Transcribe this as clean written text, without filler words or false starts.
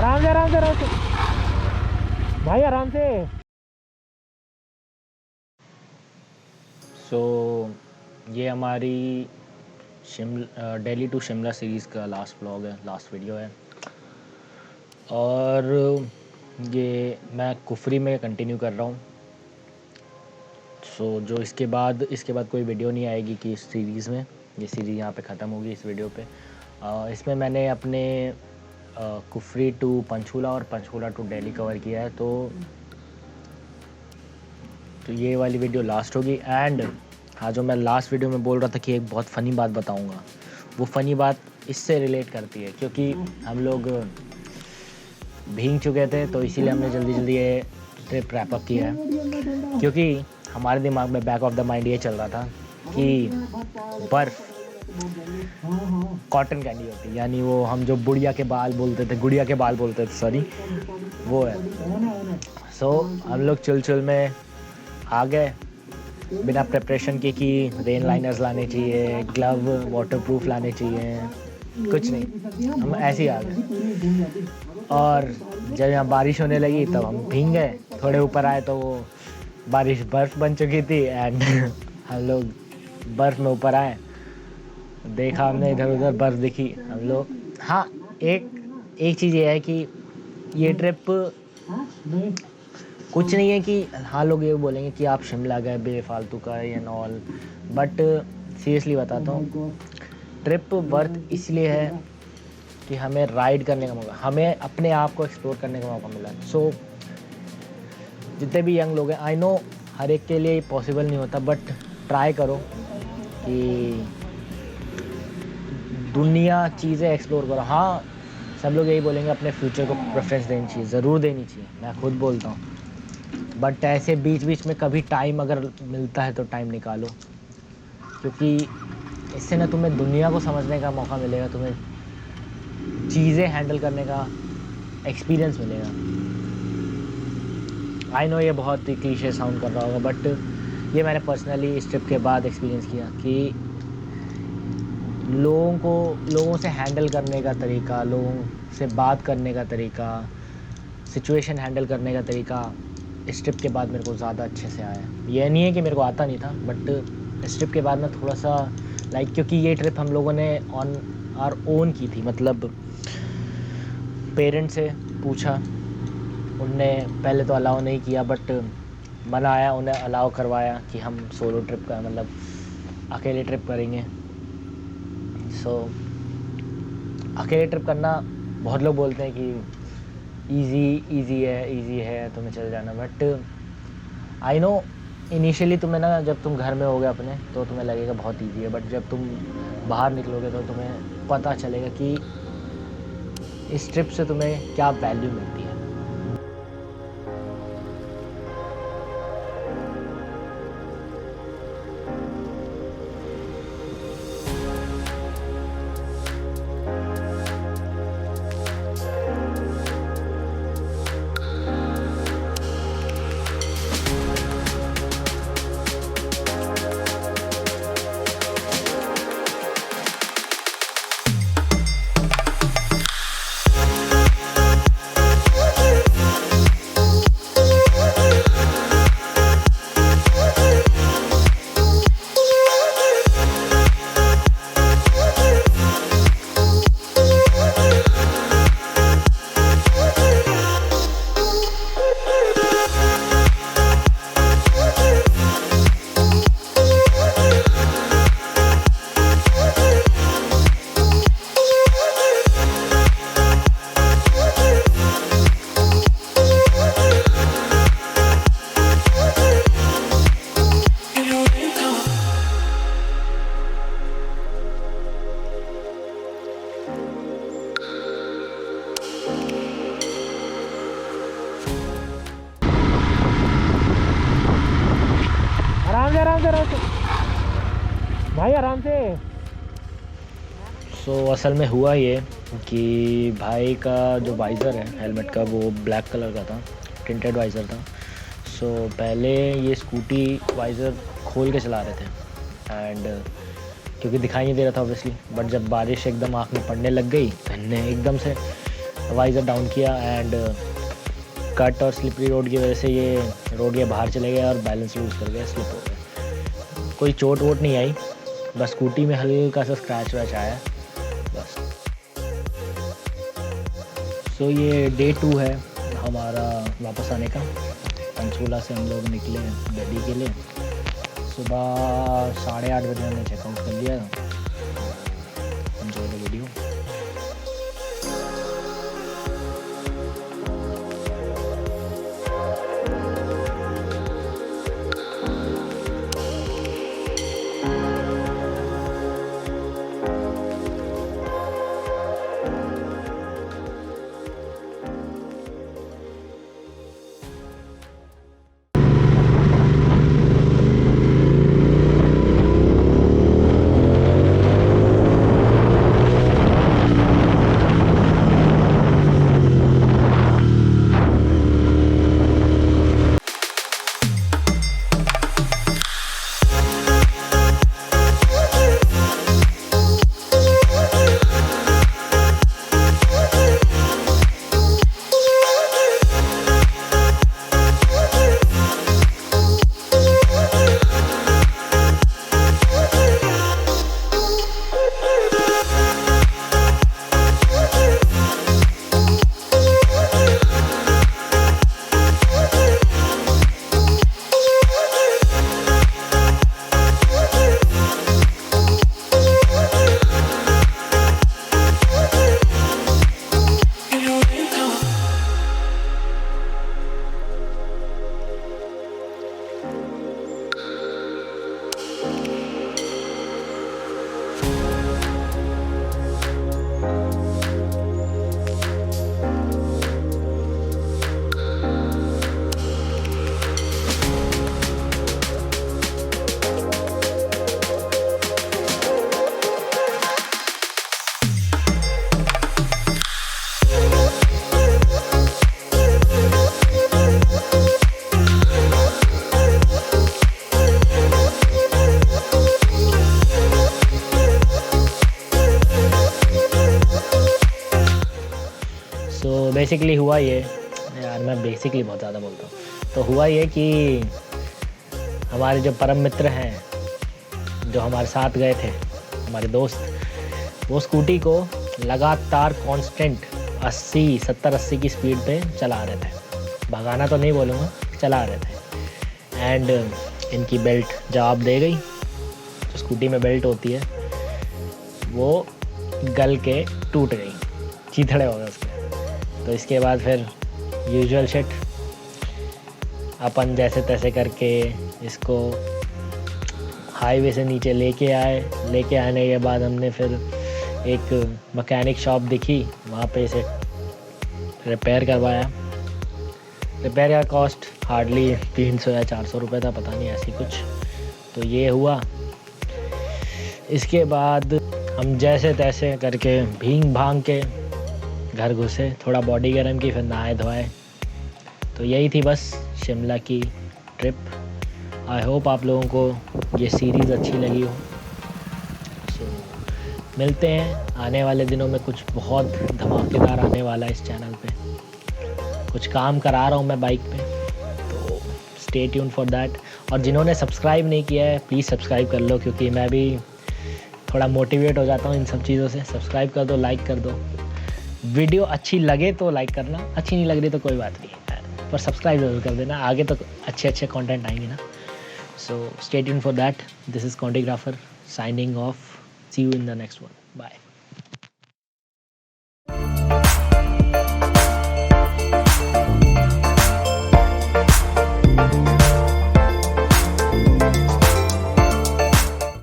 आराम से आराम से आराम से भाई, आराम से। ये हमारी दिल्ली टू शिमला सीरीज़ का लास्ट व्लॉग है, लास्ट वीडियो है। और ये मैं कुफरी में कंटिन्यू कर रहा हूँ। जो इसके बाद कोई वीडियो नहीं आएगी कि इस सीरीज़ में, ये सीरीज़ यहाँ पे ख़त्म होगी इस वीडियो पे। इसमें मैंने अपने कुफरी टू पंचकूला और पंचकूला टू दिल्ली कवर किया है। तो ये वाली वीडियो लास्ट होगी। एंड हाँ, जो मैं लास्ट वीडियो में बोल रहा था कि एक बहुत फ़नी बात बताऊंगा, वो फ़नी बात इससे रिलेट करती है, क्योंकि हम लोग भीग चुके थे, तो इसीलिए हमने जल्दी जल्दी ये ट्रिप रैप अप किया है। क्योंकि हमारे दिमाग में बैक ऑफ द माइंड ये चल रहा था कि बर्फ़ कॉटन कैंडी होती है, यानी वो हम जो गुड़िया के बाल बोलते थे, सॉरी, वो है। हम लोग चुल में आ गए बिना प्रिपरेशन के कि रेन लाइनर्स लाने चाहिए, ग्लव वाटरप्रूफ लाने चाहिए, कुछ नहीं, हम ऐसे ही आ गए। और जब यहाँ बारिश होने लगी तब हम भीग गए। थोड़े ऊपर आए तो वो बारिश बर्फ़ बन चुकी थी। एंड हम लोग बर्फ़ में ऊपर आए, देखा हमने इधर उधर बर्फ़ दिखी हम लोग। हाँ, एक चीज़ ये है कि ये ट्रिप कुछ नहीं है कि हाँ, लोग ये बोलेंगे कि आप शिमला गए बेफालतू का एंड ऑल, बट सीरियसली बताता हूँ, ट्रिप वर्थ इसलिए है कि हमें राइड करने का मौका, हमें अपने आप को एक्सप्लोर करने का मौका मिला। जितने भी यंग लोग हैं, आई नो हर एक के लिए पॉसिबल नहीं होता, बट ट्राई करो कि दुनिया चीज़ें एक्सप्लोर करो। हाँ, सब लोग यही बोलेंगे अपने फ्यूचर को प्रेफरेंस देनी चाहिए, ज़रूर देनी चाहिए, मैं खुद बोलता हूँ, बट ऐसे बीच बीच में कभी टाइम अगर मिलता है तो टाइम निकालो, क्योंकि इससे ना तुम्हें दुनिया को समझने का मौका मिलेगा, तुम्हें चीज़ें हैंडल करने का एक्सपीरियंस मिलेगा। आई नो ये बहुत ही क्लीशे साउंड कर रहा होगा, बट ये मैंने पर्सनली इस ट्रिप के बाद एक्सपीरियंस किया कि लोगों से हैंडल करने का तरीका, लोगों से बात करने का तरीका, सिचुएशन हैंडल करने का तरीका इस ट्रिप के बाद मेरे को ज़्यादा अच्छे से आया। ये नहीं है कि मेरे को आता नहीं था, बट इस ट्रिप के बाद मैं थोड़ा सा क्योंकि ये ट्रिप हम लोगों ने ऑन आवर ओन की थी, मतलब पेरेंट्स से पूछा, उनने पहले तो अलाउ नहीं किया, बट मनाया, उन्हें अलाउ करवाया कि हम सोलो ट्रिप का मतलब अकेले ट्रिप करेंगे। अकेले ट्रिप करना बहुत लोग बोलते हैं कि इजी है तुम्हें चले जाना, बट आई नो इनिशियली तुम्हें ना, जब तुम घर में होगे अपने, तो तुम्हें लगेगा बहुत इजी है, बट जब तुम बाहर निकलोगे तो तुम्हें पता चलेगा कि इस ट्रिप से तुम्हें क्या वैल्यू मिलती है। आराम से भाई, आराम से। असल में हुआ ये कि भाई का जो वाइज़र है हेलमेट का, वो ब्लैक कलर का था, टिंटेड वाइज़र था। पहले ये स्कूटी वाइज़र खोल के चला रहे थे, एंड क्योंकि दिखाई नहीं दे रहा था ऑब्वियसली, बट जब बारिश एकदम आँख में पड़ने लग गई, तो हमने एकदम से वाइज़र डाउन किया एंड कट और स्लिपरी रोड की वजह से ये रोड के बाहर चले गए और बैलेंस लूज़ कर गए, स्लिप हो गए। कोई चोट वोट नहीं आई, बस स्कूटी में हल्का सा स्क्रैच वैच आया बस। सो ये डे 2 है हमारा वापस आने का। पंचकूला से हम लोग निकले दिल्ली के लिए। सुबह 8:30 बजे हमने चेकआउट कर लिया। Enjoy the video. तो बेसिकली हुआ ये, यार मैं बेसिकली बहुत ज़्यादा बोलता हूँ। तो हुआ ये कि हमारे जो परम मित्र हैं जो हमारे साथ गए थे, हमारे दोस्त, वो स्कूटी को लगातार कांस्टेंट 70-80 की स्पीड पे चला रहे थे। भगाना तो नहीं बोलूँगा, चला रहे थे। एंड इनकी बेल्ट जवाब दे गई। जो स्कूटी में बेल्ट होती है वो गल के टूट गई, चीथड़े हो गए उसके। तो इसके बाद फिर यूजुअल शिट, अपन जैसे तैसे करके इसको हाईवे से नीचे लेके आए। लेके आने के बाद हमने फिर एक मैकेनिक शॉप दिखी, वहाँ पे इसे रिपेयर करवाया। रिपेयर का कॉस्ट हार्डली 300 या 400 रुपये था, पता नहीं ऐसी कुछ। तो ये हुआ। इसके बाद हम जैसे तैसे करके भींग भांग के घर घुसे, थोड़ा बॉडी गर्म की, फिर नहाए धोए। तो यही थी बस शिमला की ट्रिप। आई होप आप लोगों को ये सीरीज़ अच्छी लगी हो। सो मिलते हैं आने वाले दिनों में, कुछ बहुत धमाकेदार आने वाला है इस चैनल पे। कुछ काम करा रहा हूँ मैं बाइक पे, तो स्टे ट्यून फॉर दैट। और जिन्होंने सब्सक्राइब नहीं किया है प्लीज़ सब्सक्राइब कर लो, क्योंकि मैं भी थोड़ा मोटिवेट हो जाता हूँ इन सब चीज़ों से। सब्सक्राइब कर दो, लाइक कर दो। वीडियो अच्छी लगे तो लाइक करना, अच्छी नहीं लग रही तो कोई बात नहीं है, पर सब्सक्राइब ज़रूर कर देना, आगे तो अच्छे कंटेंट आएंगे ना। So stay tune for that. This is Contigrapher signing off. See you in the next one. Bye.